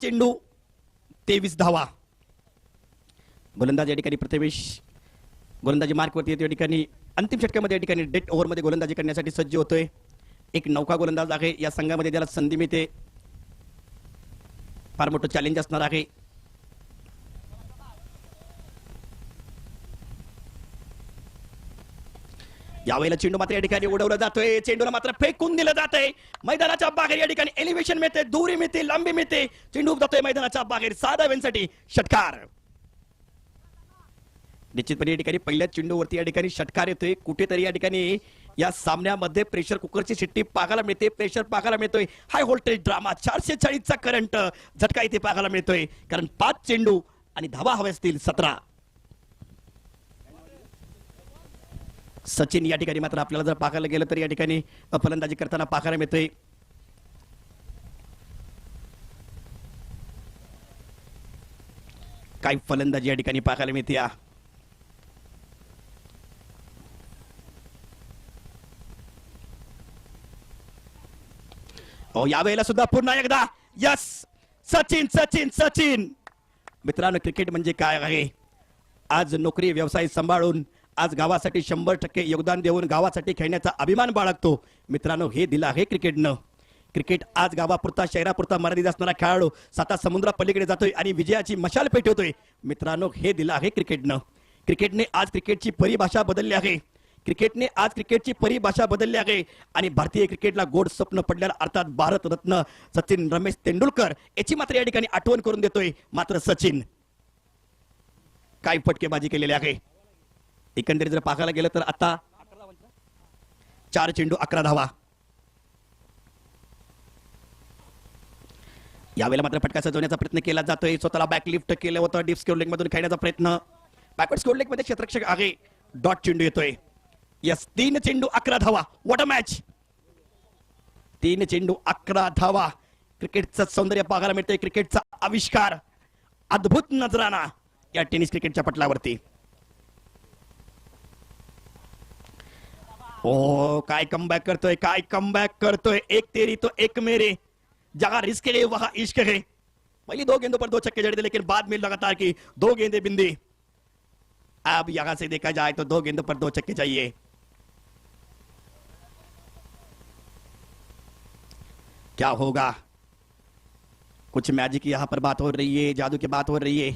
चेंडू 23 धावा. गोलंदाज या ठिकाणी प्रथमेश गोलंदाजी मार्कवरती येतो. या ठिकाणी अंतिम षटकामध्ये या ठिकाणी डेथ ओव्हरमध्ये गोलंदाजी करण्यासाठी सज्ज होतोय. एक नौका गोलंदाज आहे या संघामध्ये, त्याला संधी मिळते. फार मोठं चॅलेंज असणार आहे. यावेळेला चेंडू मात्र या ठिकाणी उडवला जातोय. चेंडूला मात्र फेकून दिलं जातंय. मैदानाच्या बाहेर या ठिकाणी एलिव्हेशन मिळते, दुरी मिळते, लांबी मिळते. चेंडू जातोय मैदानाच्या बाहेर. 6 धावांसाठी षटकार. निश्चितपणे या ठिकाणी पहिल्याच चेंडूवरती या ठिकाणी षटकार येतोय. कुठेतरी या ठिकाणी या सामन्यामध्ये प्रेशर कुकरची शिट्टी पाहायला मिळते. प्रेशर पाहायला मिळतोय. हाय व्होल्टेज ड्रामा 440 चा करंट झटका इथे पाहायला मिळतोय. कारण 5 चेंडू आणि धावा हवे असतील 17. सचिन या ठिकाणी मात्र आपल्याला जर पाहायला गेलं तर या ठिकाणी फलंदाजी करताना पाहायला मिळतोय. काही फलंदाजी या ठिकाणी पाहायला मिळते. यावेळेला सुद्धा पुन्हा एकदा यस सचिन सचिन सचिन. मित्रांनो, क्रिकेट म्हणजे काय आहे? आज नोकरी व्यवसाय सांभाळून आज गावासाठी 100% योगदान देऊन गावासाठी खेळण्याचा अभिमान बाळगतो. मित्रांनो, हे दिलं आहे क्रिकेटनं. क्रिकेट आज गावापुरता शहरापुरता मर्यादित असणारा खेळाडू 7 समुद्रा पलीकडे जातोय आणि विजयाची मशाल पेटवतोय. मित्रांनो, हे दिलं आहे क्रिकेटनं. क्रिकेटने आज क्रिकेटची परिभाषा बदलली आहे. क्रिकेटने आज क्रिकेटची परिभाषा बदलली आहे आणि भारतीय क्रिकेटला गोड स्वप्न पडलेला अर्थात भारतरत्न सचिन रमेश तेंडुलकर याची मात्र या ठिकाणी आठवण करून देतोय. मात्र सचिन काय फटकेबाजी केलेली आहे. एकंदरीत जर पाहायला गेलं तर आता 4 चेंडू 11 धावा. यावेळेला मात्र फटका सजवण्याचा प्रयत्न केला जातोय. स्वतःला बॅकलिफ्ट केलं होतं. डीप स्क्वेअर लेग मधून खेळण्याचा प्रयत्न. बॅकवर्ड स्क्वेअर लेग मध्ये क्षेत्ररक्षक आहे. डॉट चेंडू येतोय. यस 3 चेंडू 11 धावा. What a match. 3 चेंडू 11 धावा. क्रिकेटचं सौंदर्य पाहायला मिळतंय. क्रिकेटचा आविष्कार, अद्भुत नजराना या टेनिस क्रिकेटच्या पटलावरती. ओ काय कमबॅक करतोय, काय कमबॅक करतोय. एक तेरी तो एक मेरे, जहां रिस्क है वहां इश्क है. पहली 2 गेंदों पर 2 छक्के जड़े थे, लेकिन बाद में लगातार की 2 गेंदें बिंदी. अब यहां से देखा जाए तो 2 गेंदों पर 2 छक्के चाहिए. क्या होगा? कुछ मैजिक यहां पर बात हो रही है, जादू की बात हो रही है.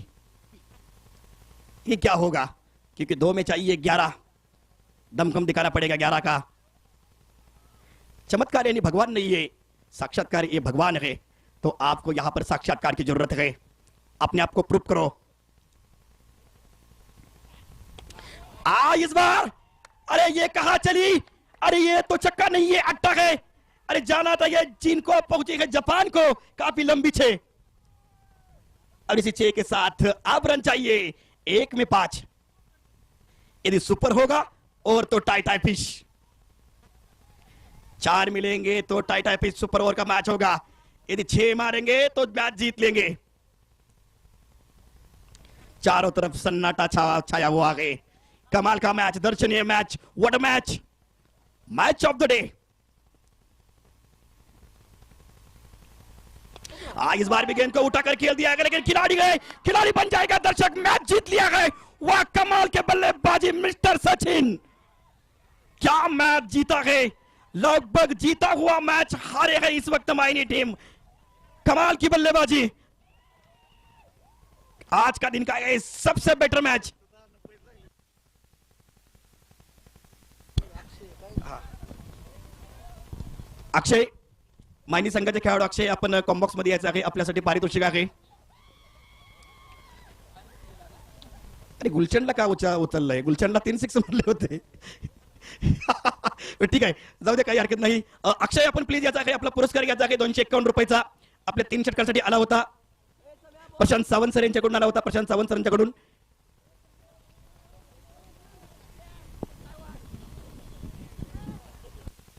ये क्या होगा? क्योंकि 2 में चाहिए 11. दमखम दिखाना पड़ेगा 11 का. चमत्कार यानी भगवान नहीं है, साक्षात्कार ये भगवान है. तो आपको यहां पर साक्षात्कार की जरूरत है. अपने आप को प्रूव करो. इस बार अरे ये कहां चली. अरे ये तो छक्का नहीं है, अट्टा है. अरे जाना था ये चीन को, पहुंची है जापान को. काफी लंबी 6 और इसी 6 के साथ अब रन चाहिए. 1 में 5. यदि सुपर होगा और तो टाई टाई फिश. 4 मिलेंगे तो tie tie fish super over का मैच होगा. यदि 6 मारेंगे तो मैच जीत लेंगे. चारों तरफ सन्नाटा छाया हुआ है. कमाल का मैच, दर्शनीय match. What a match. Match of the day. इस बार भी गेंद को उठाकर खेल दिया गया, लेकिन खिलाड़ी बन जाएगा दर्शक. मैच जीत लिया है. वाह कमाल के बल्लेबाजी मिस्टर सचिन. क्या मैच जीता है. लगभग जीता हुआ मैच हारे है इस वक्त मायनी टीम. कमाल की बल्लेबाजी. आज का दिन का ये सबसे बेटर मैच. अक्षय, मायनी संघाचे खेळाडू अक्षय, आपण कॉम्बॉक्स मध्ये यायचं आहे. आपल्यासाठी पारितोषिक आहे. अरे गुलचंदला का उचललंय. गुलचंदला 3 6 मारले होते. ठीक आहे, जाऊ दे, काही हरकत नाही. अक्षय, आपण प्लीज याचा आहे. आपला पुरस्कार घ्यायचा आहे 251 रुपयाचा. आपल्या 3 षटकांसाठी आला होता. प्रशांत सावंत सर यांच्याकडून आला होता. प्रशांत सावंत सर यांच्याकडून